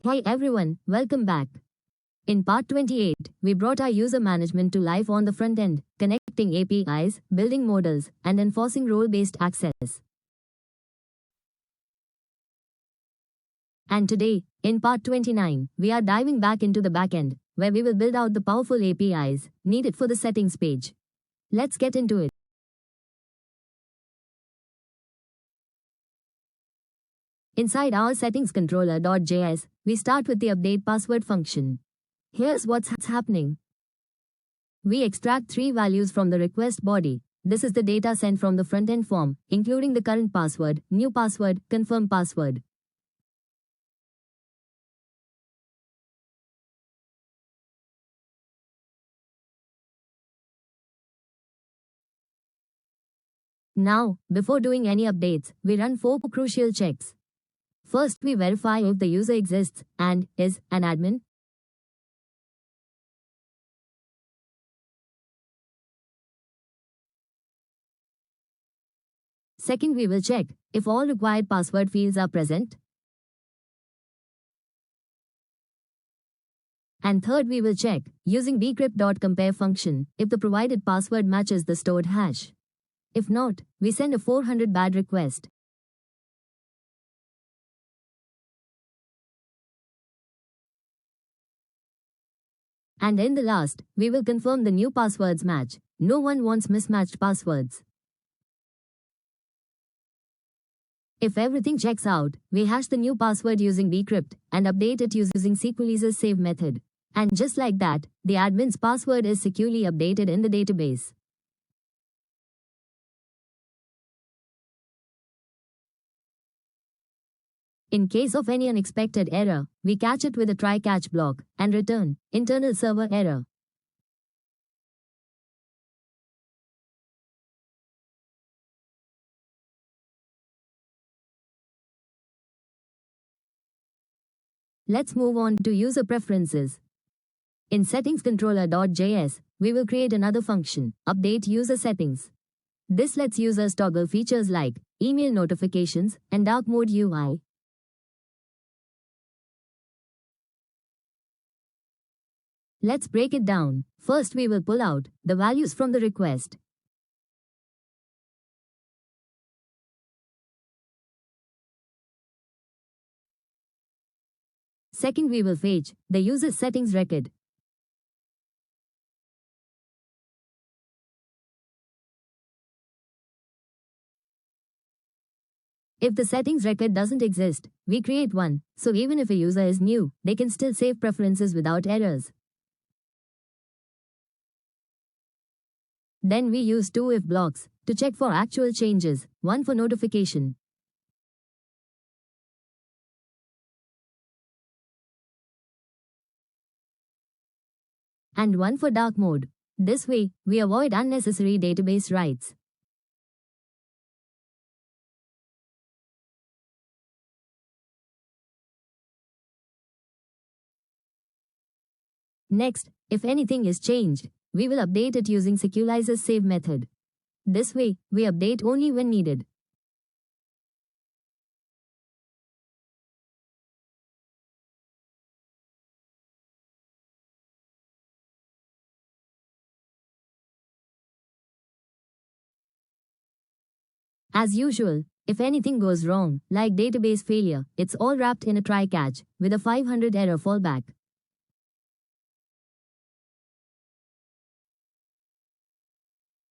Hey everyone, welcome back. In part 28, we brought our user management to life on the front end, connecting APIs, building models, and enforcing role-based access. And today, in part 29, we are diving back into the backend, where we will build out the powerful APIs needed for the settings page. Let's get into it. Inside our settings controller.js, we start with the update password function. Here's what's happening. We extract three values from the request body. This is the data sent from the front-end form, including the current password, new password, confirm password. Now, before doing any updates, we run four crucial checks. First, we verify if the user exists and is an admin. Second, we will check if all required password fields are present. And third, we will check, using bcrypt.compare function, if the provided password matches the stored hash. If not, we send a 400 bad request. And in the last, we will confirm the new passwords match. No one wants mismatched passwords. If everything checks out, we hash the new password using bcrypt and update it using SQLize's save method. And just like that, the admin's password is securely updated in the database. In case of any unexpected error, we catch it with a try-catch block and return internal server error. Let's move on to user preferences. In settings controller.js, we will create another function, update user settings. This lets users toggle features like email notifications and dark mode UI. Let's break it down. First, we will pull out the values from the request. Second, we will fetch the user settings record. If the settings record doesn't exist, we create one, so even if a user is new, they can still save preferences without errors. Then we use two if blocks to check for actual changes, one for notification. And one for dark mode. This way, we avoid unnecessary database writes. Next, if anything is changed, we will update it using SQLize's save method. This way, we update only when needed. As usual, if anything goes wrong, like database failure, it's all wrapped in a try-catch with a 500 error fallback.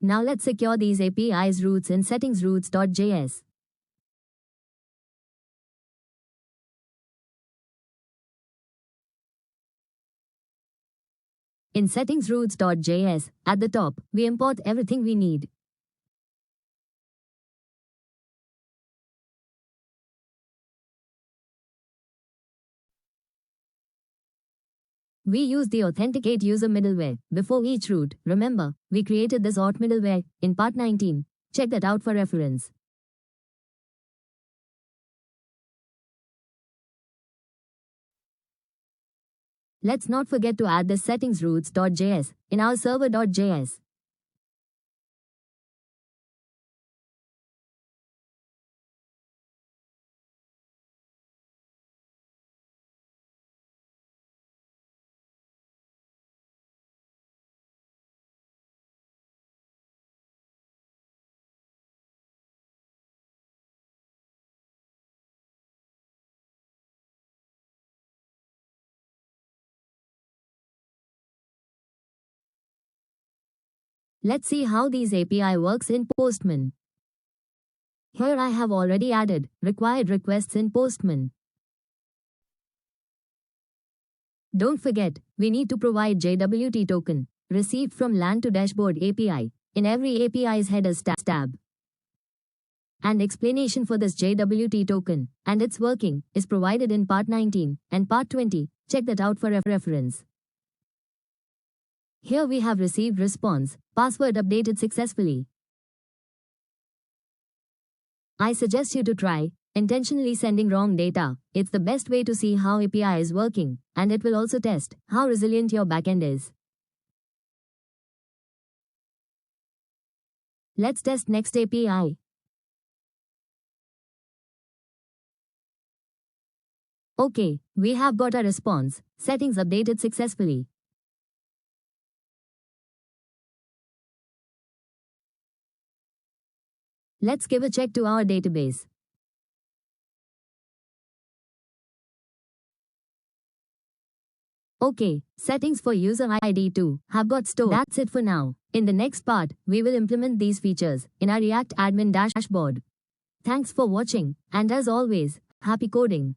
Now let's secure these APIs roots in settingsroots.js. In settingsroots.js, at the top, we import everything we need. We use the authenticate user middleware before each root. Remember, we created this auth middleware in part 19. Check that out for reference. Let's not forget to add the settingsroots.js in our server.js. Let's see how these API works in Postman. Here I have already added required requests in Postman. Don't forget, we need to provide JWT token received from LAN to dashboard API in every API's headers tab. And explanation for this JWT token and its working is provided in part 19 and part 20. Check that out for reference. Here we have received response, password updated successfully. I suggest you to try intentionally sending wrong data. It's the best way to see how API is working, and it will also test how resilient your backend is. Let's test next API. Okay, we have got a response, settings updated successfully. Let's give a check to our database. Okay, settings for user ID 2 have got stored. That's it for now. In the next part, we will implement these features in our React admin dashboard. Thanks for watching, and as always, happy coding.